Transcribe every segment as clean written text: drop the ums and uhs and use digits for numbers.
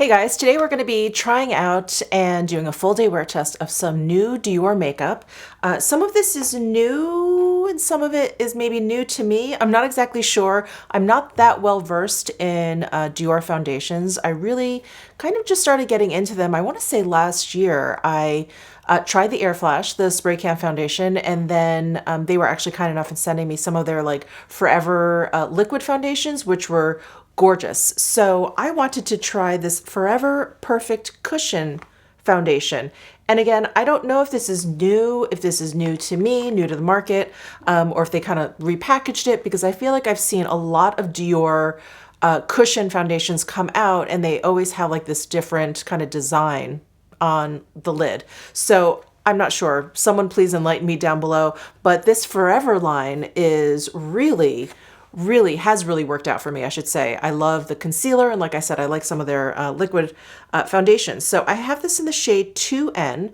Hey guys, today we're going to be trying out and doing a full day wear test of some new Dior makeup. Some of this is new and some of it is maybe new to me. I'm not exactly sure. I'm not that well versed in Dior foundations. I really kind of just started getting into them. I want to say last year I tried the Air Flash, the spray can foundation, and then they were actually kind enough in sending me some of their like forever liquid foundations, which were gorgeous. So I wanted to try this Forever Perfect Cushion foundation. And again, I don't know if this is new to me, new to the market, or if they kind of repackaged it, because I feel like I've seen a lot of Dior cushion foundations come out and they always have like this different kind of design on the lid. So I'm not sure. Someone please enlighten me down below. But this Forever line is really has really worked out for me, I should say. I love the concealer, and like I said, I like some of their liquid foundations. So I have this in the shade 2N.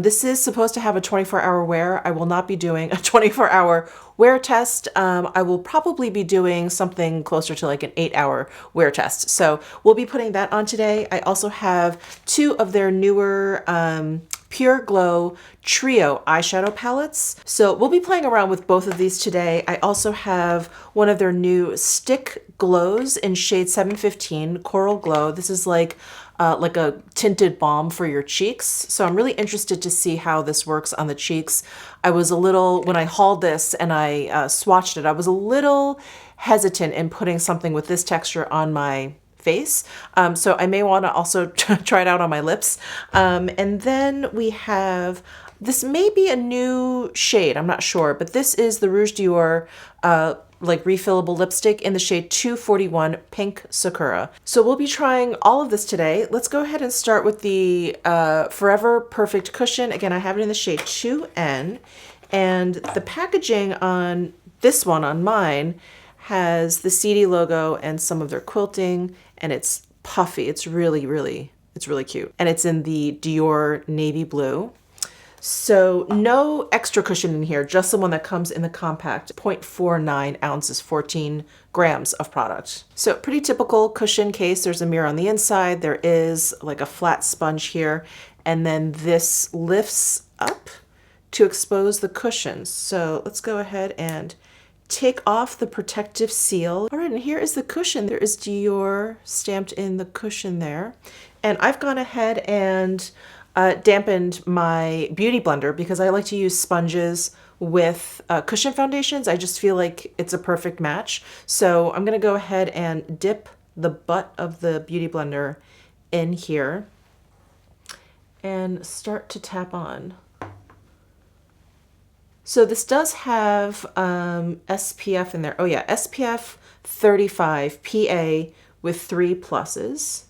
This is supposed to have a 24-hour wear. I will not be doing a 24-hour wear test. I will probably be doing something closer to like an 8-hour wear test. So we'll be putting that on today. I also have two of their newer Pure Glow Trio eyeshadow palettes. So we'll be playing around with both of these today. I also have one of their new stick glows in shade 715, Coral Glow. This is like a tinted balm for your cheeks. So I'm really interested to see how this works on the cheeks. I was a little, when I hauled this and I swatched it, I was a little hesitant in putting something with this texture on my face. So I may want to also try it out on my lips. And then we have, this may be a new shade, I'm not sure, but this is the Rouge Dior like refillable lipstick in the shade 241 Pink Sakura. So we'll be trying all of this today. Let's go ahead and start with the Forever Perfect Cushion. Again, I have it in the shade 2N, and the packaging on this one, on mine, has the CD logo and some of their quilting, and it's puffy. It's really cute. And it's in the Dior navy blue. So no extra cushion in here, just the one that comes in the compact, 0.49 ounces, 14 grams of product. So pretty typical cushion case. There's a mirror on the inside. There is like a flat sponge here. And then this lifts up to expose the cushions. So let's go ahead and take off the protective seal. All right, and here is the cushion. There is Dior stamped in the cushion there. And I've gone ahead and dampened my beauty blender because I like to use sponges with cushion foundations. I just feel like it's a perfect match. So I'm gonna go ahead and dip the butt of the beauty blender in here and start to tap on. So this does have SPF in there. Oh yeah, SPF 35 PA with 3 pluses.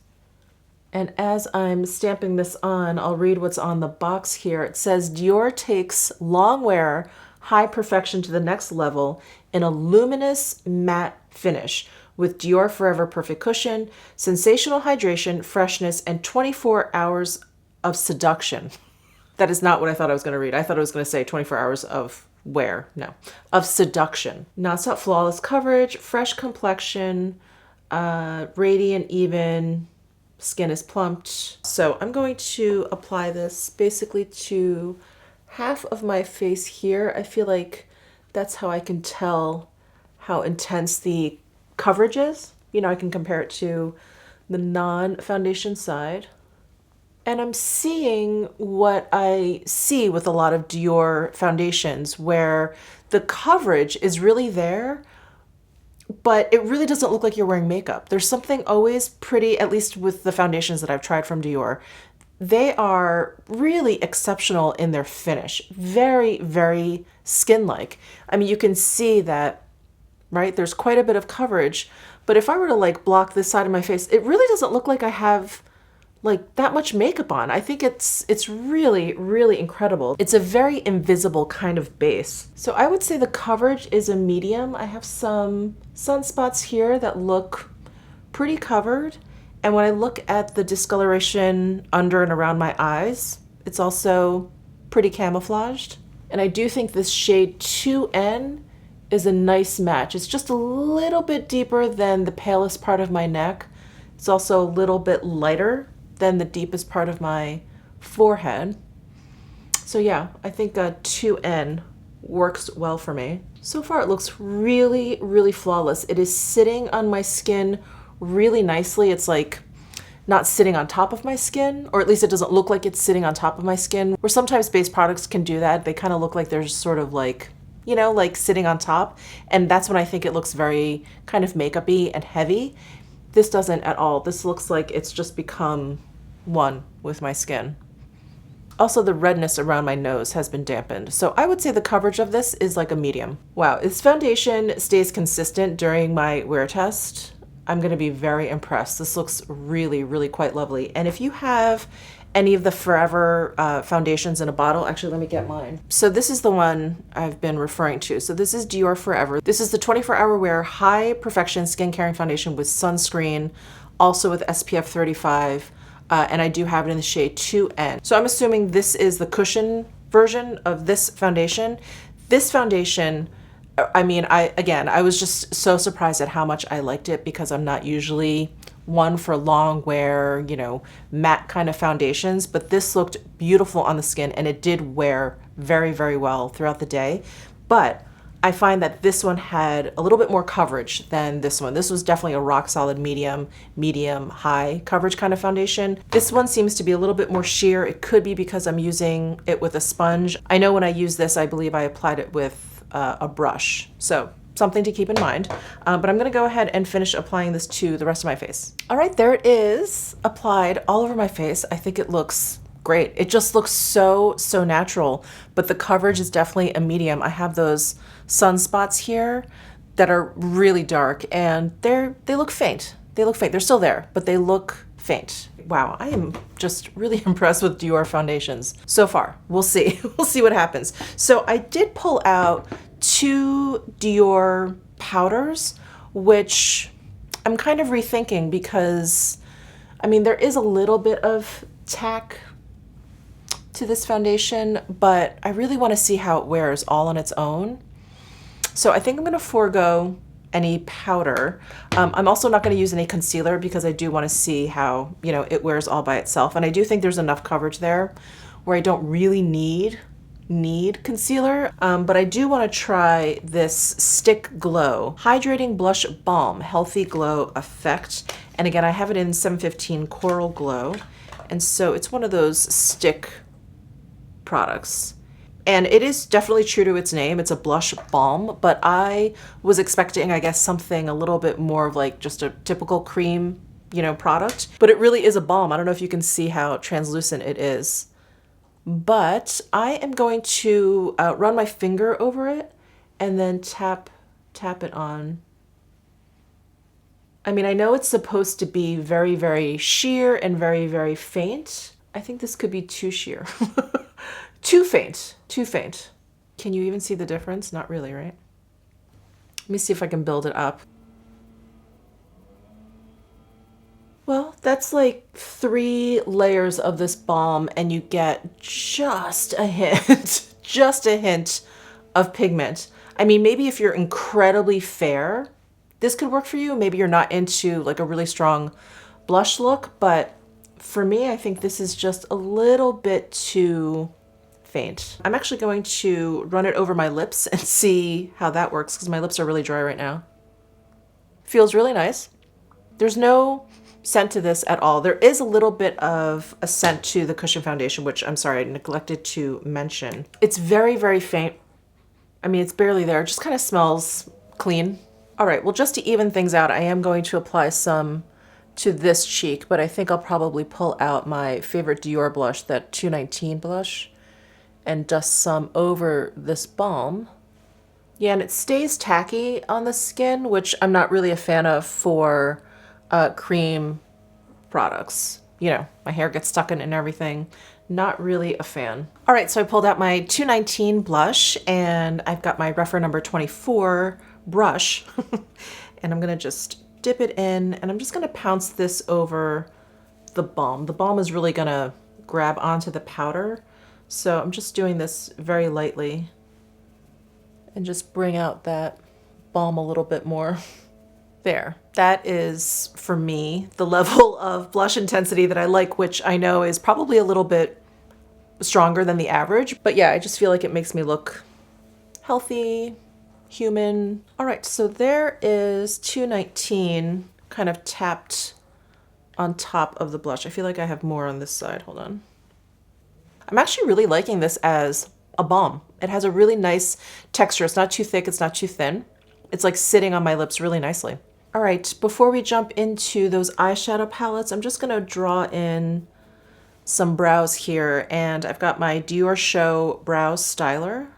And as I'm stamping this on, I'll read what's on the box here. It says, Dior takes long wear, high perfection to the next level in a luminous matte finish with Dior Forever Perfect Cushion, sensational hydration, freshness, and 24 hours of seduction. That is not what I thought I was going to read. I thought I was going to say 24 hours of wear. No, of seduction. Non-stop flawless coverage, fresh complexion, radiant, even, skin is plumped. So I'm going to apply this basically to half of my face here. I feel like that's how I can tell how intense the coverage is. You know, I can compare it to the non-foundation side. And I'm seeing what I see with a lot of Dior foundations, where the coverage is really there, but it really doesn't look like you're wearing makeup. There's something always pretty, at least with the foundations that I've tried from Dior. They are really exceptional in their finish. Very skin-like. I mean, you can see that, right? There's quite a bit of coverage, but if I were to like block this side of my face, it really doesn't look like I have like that much makeup on. I think it's really incredible. It's a very invisible kind of base. So I would say the coverage is a medium. I have some sunspots here that look pretty covered. And when I look at the discoloration under and around my eyes, it's also pretty camouflaged. And I do think this shade 2N is a nice match. It's just a little bit deeper than the palest part of my neck. It's also a little bit lighter than the deepest part of my forehead. So yeah, I think a 2N works well for me. So far it looks really, really flawless. It is sitting on my skin really nicely. It's like not sitting on top of my skin, or at least it doesn't look like it's sitting on top of my skin, where sometimes base products can do that. They kind of look like they're sort of like, you know, like sitting on top. And that's when I think it looks very kind of makeup-y and heavy. This doesn't at all. This looks like it's just become one with my skin. Also, the redness around my nose has been dampened. So I would say the coverage of this is like a medium. Wow, this foundation stays consistent during my wear test. I'm gonna be very impressed. This looks really, really quite lovely. And if you have any of the Forever foundations in a bottle, actually let me get mine. So this is the one I've been referring to. So this is Dior Forever. This is the 24-hour wear high perfection skin caring foundation with sunscreen, also with SPF 35. And I do have it in the shade 2N. So I'm assuming this is the cushion version of this foundation. This foundation, I mean, I was just so surprised at how much I liked it, because I'm not usually one for long wear, you know, matte kind of foundations, but this looked beautiful on the skin and it did wear very, very well throughout the day. But I find that this one had a little bit more coverage than this one. This was definitely a rock solid medium, high coverage kind of foundation. This one seems to be a little bit more sheer. It could be because I'm using it with a sponge. I know when I use this, I believe I applied it with a brush. So something to keep in mind. But I'm gonna go ahead and finish applying this to the rest of my face. All right, there it is, applied all over my face. I think it looks great. It just looks so, so natural, but the coverage is definitely a medium. I have those sunspots here that are really dark and they look faint. They look faint. They're still there, but they look faint. Wow, I am just really impressed with Dior foundations so far. We'll see. We'll see what happens. So I did pull out 2 Dior powders, which I'm kind of rethinking because, I mean, there is a little bit of tack to this foundation, but I really want to see how it wears all on its own. So I think I'm going to forego any powder. I'm also not going to use any concealer because I do want to see how, you know, it wears all by itself. And I do think there's enough coverage there where I don't really need concealer. But I do want to try this Stick Glow Hydrating Blush Balm Healthy Glow Effect. And again, I have it in 715 Coral Glow. And so it's one of those stick products. And it is definitely true to its name. It's a blush balm, but I was expecting, I guess, something a little bit more of like just a typical cream, you know, product. But it really is a balm. I don't know if you can see how translucent it is. But I am going to run my finger over it and then tap it on. I mean, I know it's supposed to be very, very sheer and very, very faint. I think this could be too sheer. Too faint, too faint. Can you even see the difference? Not really, right? Let me see if I can build it up. Well, that's like 3 layers of this balm and you get just a hint, just a hint of pigment. I mean, maybe if you're incredibly fair, this could work for you. Maybe you're not into like a really strong blush look, but for me, I think this is just a little bit too faint. I'm actually going to run it over my lips and see how that works because my lips are really dry right now. Feels really nice. There's no scent to this at all. There is a little bit of a scent to the cushion foundation, which I'm sorry, I neglected to mention. It's very, very faint. I mean, it's barely there. It just kind of smells clean. All right, well, just to even things out, I am going to apply some to this cheek, but I think I'll probably pull out my favorite Dior blush, that 219 blush, and dust some over this balm. Yeah, and it stays tacky on the skin, which I'm not really a fan of for cream products. You know, my hair gets stuck in it and everything. Not really a fan. All right, so I pulled out my 219 blush and I've got my reference number 24 brush and I'm gonna just dip it in and I'm just gonna pounce this over the balm. The balm is really gonna grab onto the powder. So I'm just doing this very lightly and just bring out that balm a little bit more. There, that is, for me, the level of blush intensity that I like, which I know is probably a little bit stronger than the average. But yeah, I just feel like it makes me look healthy, human. All right, so there is 219 kind of tapped on top of the blush. I feel like I have more on this side. Hold on. I'm actually really liking this as a balm. It has a really nice texture. It's not too thick, it's not too thin. It's like sitting on my lips really nicely. All right, before we jump into those eyeshadow palettes, I'm just gonna draw in some brows here, and I've got my Dior Show Brow Styler.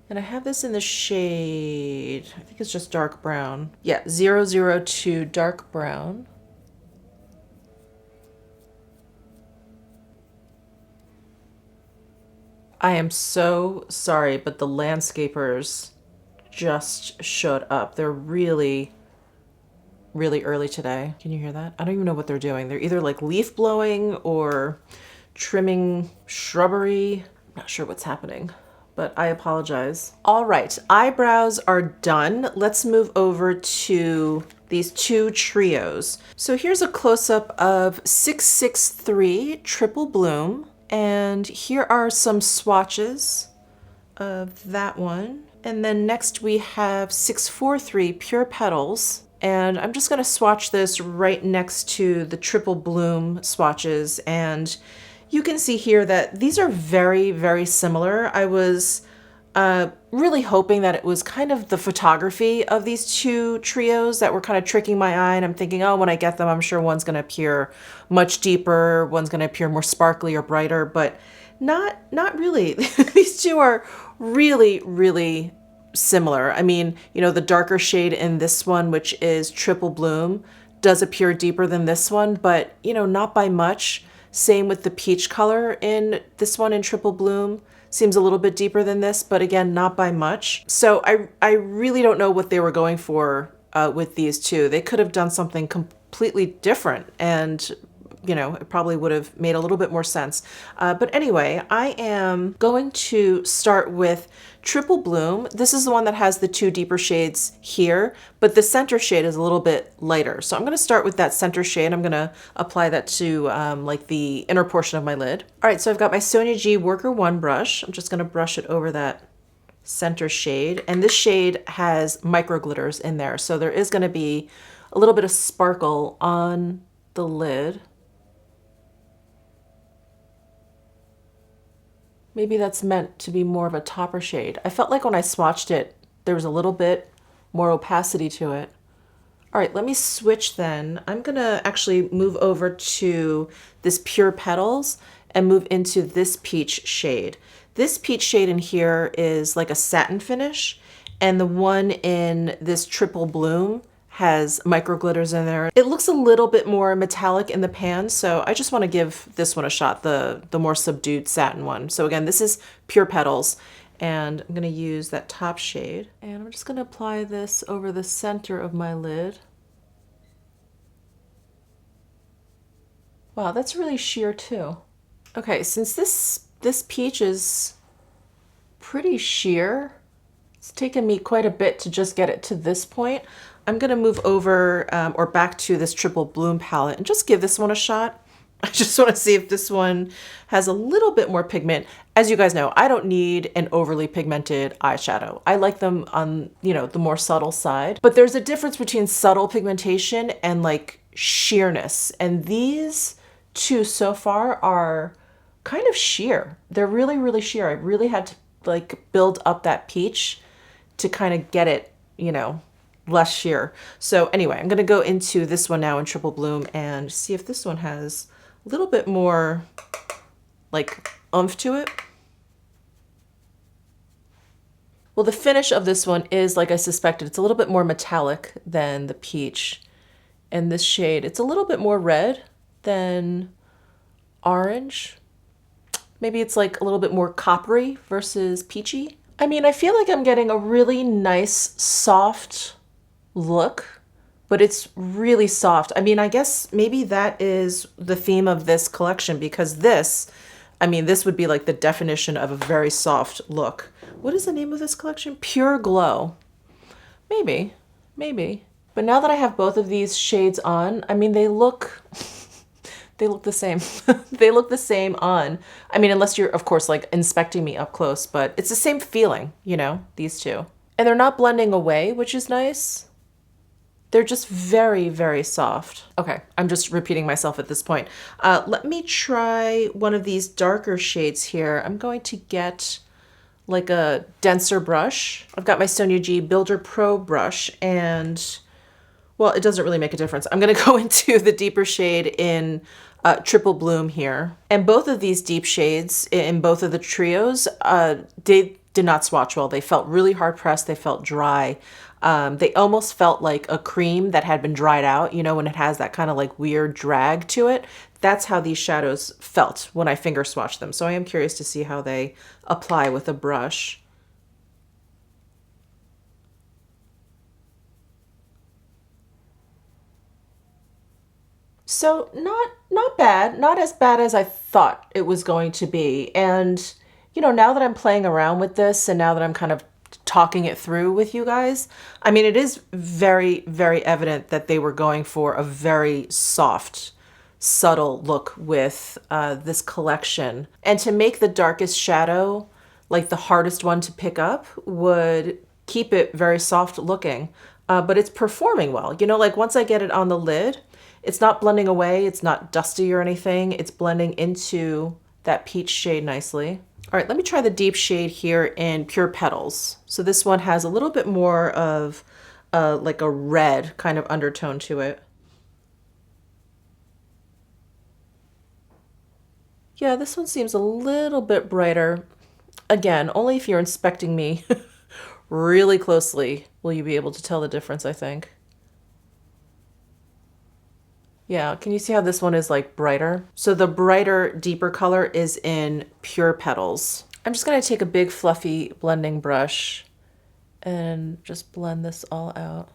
And I have this in the shade, I think it's just dark brown. Yeah, 002 dark brown. I am so sorry, but the landscapers just showed up. They're really early today. Can you hear that? I don't even know what they're doing. They're either like leaf blowing or trimming shrubbery. I'm not sure what's happening, but I apologize. All right, eyebrows are done. Let's move over to these two trios. So here's a close-up of 663 Triple Bloom. And here are some swatches of that one. And then next we have 643 Pure Petals. And I'm just gonna swatch this right next to the Triple Bloom swatches. And you can see here that these are very similar. I was really hoping that it was kind of the photography of these two trios that were kind of tricking my eye. And I'm thinking, oh, when I get them, I'm sure one's gonna appear much deeper, one's gonna appear more sparkly or brighter, but not really. These two are really similar. I mean, you know, the darker shade in this one, which is Triple Bloom, does appear deeper than this one, but you know, not by much. Same with the peach color in this one in Triple Bloom. Seems a little bit deeper than this, but again, not by much. So I really don't know what they were going for with these two. They could have done something completely different, and you know, it probably would have made a little bit more sense. But anyway, I am going to start with Triple Bloom. This is the one that has the two deeper shades here, but the center shade is a little bit lighter. So I'm going to start with that center shade. I'm going to apply that to like the inner portion of my lid. All right, so I've got my Sonia G Worker 1 brush. I'm just going to brush it over that center shade. And this shade has micro glitters in there. So there is going to be a little bit of sparkle on the lid. Maybe that's meant to be more of a topper shade. I felt like when I swatched it, there was a little bit more opacity to it. All right, let me switch then. I'm gonna actually move over to this Pure Petals and move into this peach shade. This peach shade in here is like a satin finish, and the one in this Triple Bloom has micro glitters in there. It looks a little bit more metallic in the pan, so I just want to give this one a shot, the more subdued satin one. So again, this is Pure Petals, and I'm going to use that top shade, and I'm just going to apply this over the center of my lid. Wow, that's really sheer too. Okay, since this peach is pretty sheer, it's taken me quite a bit to just get it to this point. I'm gonna move over or back to this Triple Bloom palette and just give this one a shot. I just wanna see if this one has a little bit more pigment. As you guys know, I don't need an overly pigmented eyeshadow. I like them on, you know, the more subtle side, but there's a difference between subtle pigmentation and like sheerness. And these two so far are kind of sheer. They're really sheer. I really had to like build up that peach to kind of get it, you know, less sheer. So anyway, I'm going to go into this one now in Triple Bloom and see if this one has a little bit more like oomph to it. Well, the finish of this one is, like I suspected, it's a little bit more metallic than the peach. And this shade, it's a little bit more red than orange. Maybe it's like a little bit more coppery versus peachy. I mean, I feel like I'm getting a really nice, soft look, but it's really soft. I mean, I guess maybe that is the theme of this collection, because this, I mean, this would be like the definition of a very soft look. What is the name of this collection? Pure Glow. Maybe. But now that I have both of these shades on, I mean, they look the same. They look the same on. I mean, unless you're, of course, like inspecting me up close, but it's the same feeling, you know, these two. And they're not blending away, which is nice. They're just very, very soft. Okay, I'm just repeating myself at this point. Let me try one of these darker shades here. I'm going to get like a denser brush. I've got my Sonia G Builder Pro brush, and well, it doesn't really make a difference. I'm gonna go into the deeper shade in Triple Bloom here. And both of these deep shades in both of the trios, they did not swatch well. They felt really hard pressed, they felt dry. They almost felt like a cream that had been dried out, you know, when it has that kind of like weird drag to it. That's how these shadows felt when I finger swatched them. So I am curious to see how they apply with a brush. So not bad, not as bad as I thought it was going to be. And you know, now that I'm playing around with this and now that I'm kind of talking it through with you guys, I mean, it is very, very evident that they were going for a very soft, subtle look with this collection. And to make the darkest shadow, like the hardest one to pick up, would keep it very soft looking. But it's performing well. You know, like once I get it on the lid, it's not blending away, it's not dusty or anything. It's blending into that peach shade nicely. All right, let me try the deep shade here in Pure Petals. So this one has a little bit more of like a red kind of undertone to it. Yeah, this one seems a little bit brighter. Again, only if you're inspecting me really closely will you be able to tell the difference, I think. Yeah, can you see how this one is like brighter? So the brighter, deeper color is in Pure Petals. I'm just gonna take a big fluffy blending brush and just blend this all out.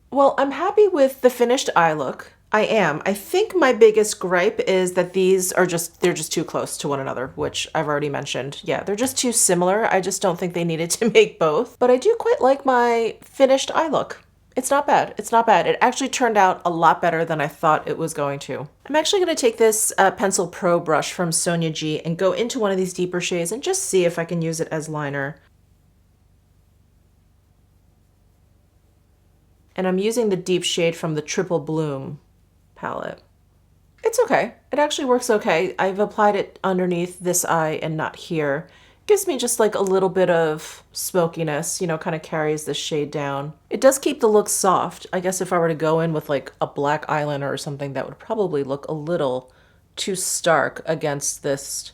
Well, I'm happy with the finished eye look. I am. I think my biggest gripe is that they're just too close to one another, which I've already mentioned. Yeah, they're just too similar. I just don't think they needed to make both. But I do quite like my finished eye look. It's not bad. It's not bad. It actually turned out a lot better than I thought it was going to. I'm actually going to take this Pencil Pro brush from Sonia G and go into one of these deeper shades and just see if I can use it as liner. And I'm using the deep shade from the Triple Bloom palette. It's okay. It actually works okay. I've applied it underneath this eye and not here. Gives me just like a little bit of smokiness, you know, kind of carries this shade down. It does keep the look soft. I guess if I were to go in with like a black eyeliner or something, that would probably look a little too stark against this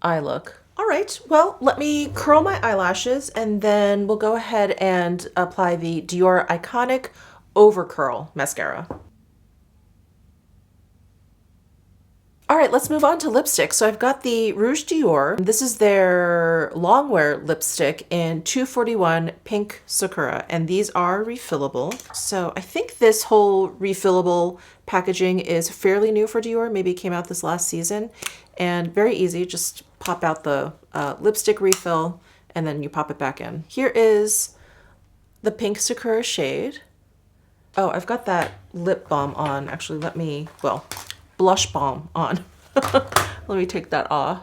eye look. All right, well, let me curl my eyelashes and then we'll go ahead and apply the Dior Iconic Over Curl Mascara. All right, let's move on to lipstick. So I've got the Rouge Dior. This is their longwear lipstick in 241 Pink Sakura, and these are refillable. So I think this whole refillable packaging is fairly new for Dior. Maybe it came out this last season, and very easy. Just pop out the lipstick refill, and then you pop it back in. Here is the Pink Sakura shade. Oh, I've got that lip balm on. Actually, blush balm on. Let me take that off.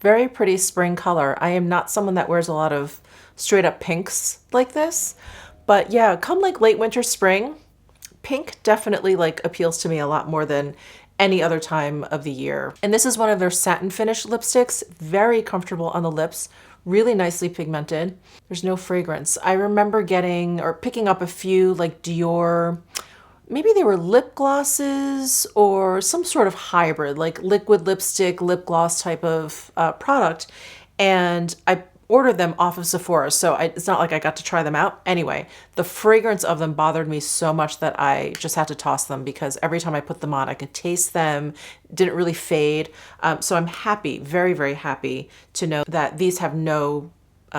Very pretty spring color. I am not someone that wears a lot of straight up pinks like this, but yeah, come like late winter, spring, pink definitely like appeals to me a lot more than any other time of the year. And this is one of their satin finish lipsticks, very comfortable on the lips, really nicely pigmented. There's no fragrance. I remember getting or picking up a few like Dior, maybe they were lip glosses or some sort of hybrid, like liquid lipstick, lip gloss type of product. And I ordered them off of Sephora, so it's not like I got to try them out. Anyway, the fragrance of them bothered me so much that I just had to toss them because every time I put them on, I could taste them, didn't really fade. So I'm happy, very, very happy to know that these have no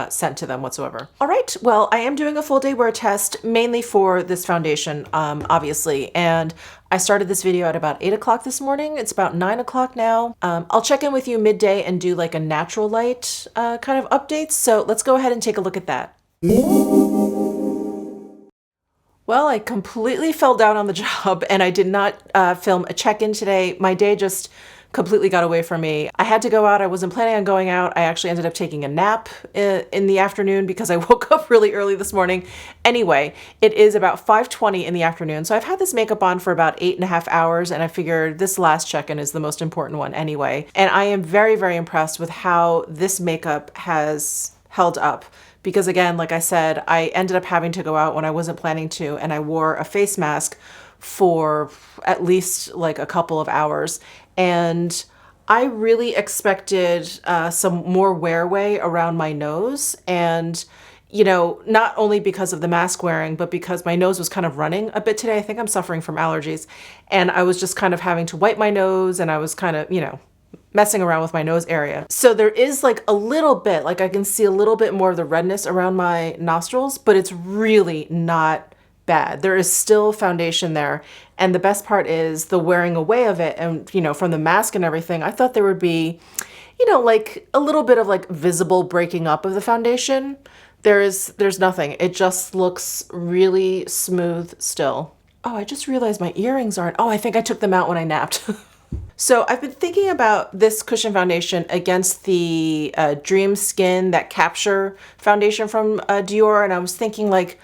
scent to them whatsoever. All right, well, I am doing a full day wear test mainly for this foundation, obviously, and I started this video at about 8 o'clock this morning. It's about 9 o'clock now. I'll check in with you midday and do like a natural light kind of updates. So let's go ahead and take a look at that. Well, I completely fell down on the job and I did not film a check-in today. My day just completely got away from me. I had to go out. I wasn't planning on going out. I actually ended up taking a nap in the afternoon because I woke up really early this morning. Anyway, it is about 5:20 in the afternoon. So I've had this makeup on for about 8.5 hours and I figured this last check-in is the most important one anyway. And I am very, very impressed with how this makeup has held up. Because again, like I said, I ended up having to go out when I wasn't planning to, and I wore a face mask for at least like a couple of hours. And I really expected some more wear-away around my nose. And, you know, not only because of the mask wearing, but because my nose was kind of running a bit today. I think I'm suffering from allergies. And I was just kind of having to wipe my nose, and I was kind of, you know, messing around with my nose area. So there is like a little bit, like I can see a little bit more of the redness around my nostrils, but it's really not bad. There is still foundation there. And the best part is the wearing away of it. And, you know, from the mask and everything, I thought there would be, you know, like a little bit of like visible breaking up of the foundation. There's nothing. It just looks really smooth still. Oh, I just realized my earrings aren't, oh, I think I took them out when I napped. So I've been thinking about this cushion foundation against the Dream Skin, that Capture foundation from Dior. And I was thinking like,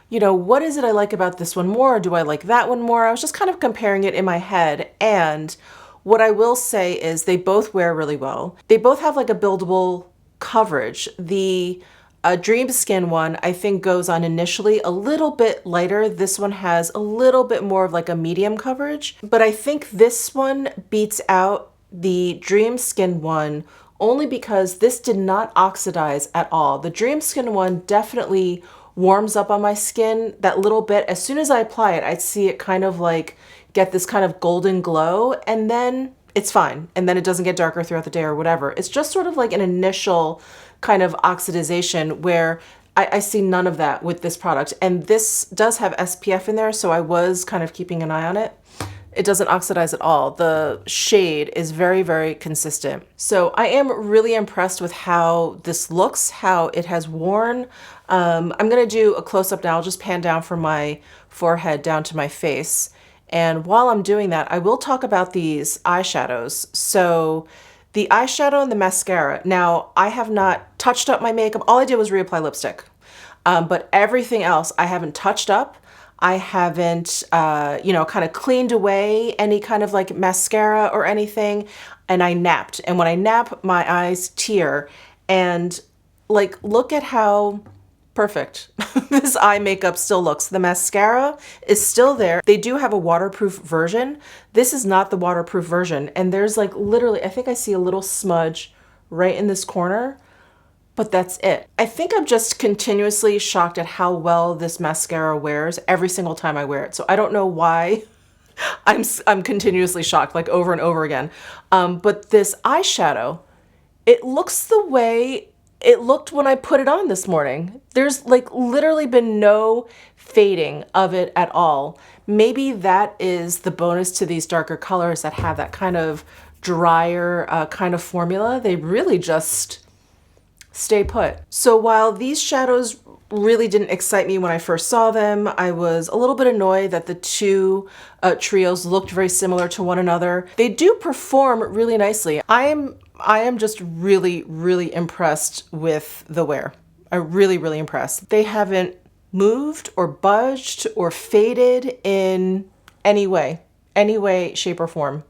you know, what is it I like about this one more? Or do I like that one more? I was just kind of comparing it in my head. And what I will say is they both wear really well. They both have like a buildable coverage. The Dream Skin one, I think, goes on initially a little bit lighter. This one has a little bit more of like a medium coverage, but I think this one beats out the Dream Skin one only because this did not oxidize at all. The Dream Skin one definitely warms up on my skin that little bit. As soon as I apply it, I'd see it kind of like get this kind of golden glow, and then it's fine. And then it doesn't get darker throughout the day or whatever. It's just sort of like an initial kind of oxidization where I see none of that with this product. And this does have SPF in there, so I was kind of keeping an eye on it. It doesn't oxidize at all. The shade is very, very consistent. So I am really impressed with how this looks, how it has worn. I'm gonna do a close-up now. I'll just pan down from my forehead down to my face. And while I'm doing that, I will talk about these eyeshadows. So the eyeshadow and the mascara. Now, I have not touched up my makeup. All I did was reapply lipstick. But everything else I haven't touched up. I haven't, you know, kind of cleaned away any kind of like mascara or anything. And I napped. And when I nap, my eyes tear. And like, look at how perfect this eye makeup still looks. The mascara is still there. They do have a waterproof version. This is not the waterproof version. And there's like literally, I think I see a little smudge right in this corner, but that's it. I think I'm just continuously shocked at how well this mascara wears every single time I wear it. So I don't know why I'm continuously shocked, like over and over again. But this eyeshadow, it looks the way it looked when I put it on this morning. There's like literally been no fading of it at all. Maybe that is the bonus to these darker colors that have that kind of drier kind of formula. They really just stay put. So while these shadows really didn't excite me when I first saw them, I was a little bit annoyed that the two trios looked very similar to one another. They do perform really nicely. I am just really, really impressed with the wear. I'm really, really impressed. They haven't moved or budged or faded in any way, shape, or form.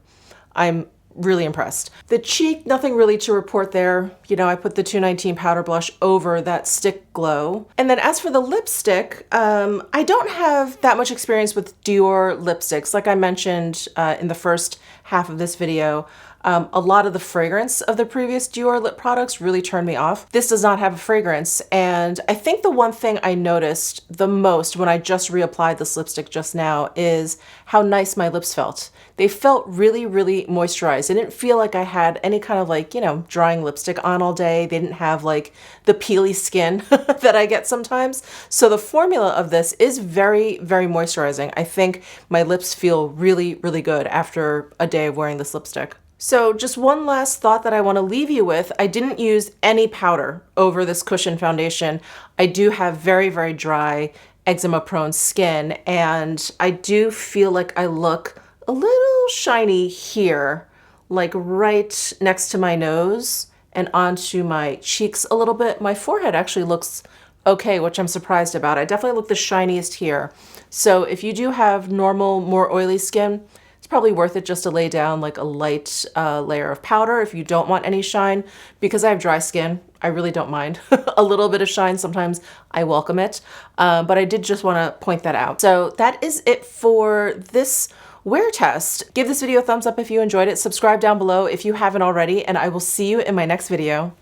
I'm really impressed. The cheek, nothing really to report there. You know, I put the 219 powder blush over that stick glow. And then as for the lipstick, I don't have that much experience with Dior lipsticks. Like I mentioned in the first half of this video, a lot of the fragrance of the previous Dior lip products really turned me off. This does not have a fragrance. And I think the one thing I noticed the most when I just reapplied this lipstick just now is how nice my lips felt. They felt really, really moisturized. It didn't feel like I had any kind of like, you know, drying lipstick on all day. They didn't have like the peely skin that I get sometimes. So the formula of this is very, very moisturizing. I think my lips feel really, really good after a day of wearing this lipstick. So just one last thought that I want to leave you with. I didn't use any powder over this cushion foundation. I do have very, very dry, eczema-prone skin, and I do feel like I look a little shiny here, like right next to my nose and onto my cheeks a little bit. My forehead actually looks okay, which I'm surprised about. I definitely look the shiniest here. So if you do have normal, more oily skin, it's probably worth it just to lay down like a light layer of powder if you don't want any shine. Because I have dry skin, I really don't mind a little bit of shine. Sometimes I welcome it, but I did just want to point that out. So that is it for this wear test. Give this video a thumbs up if you enjoyed it. Subscribe down below if you haven't already, and I will see you in my next video.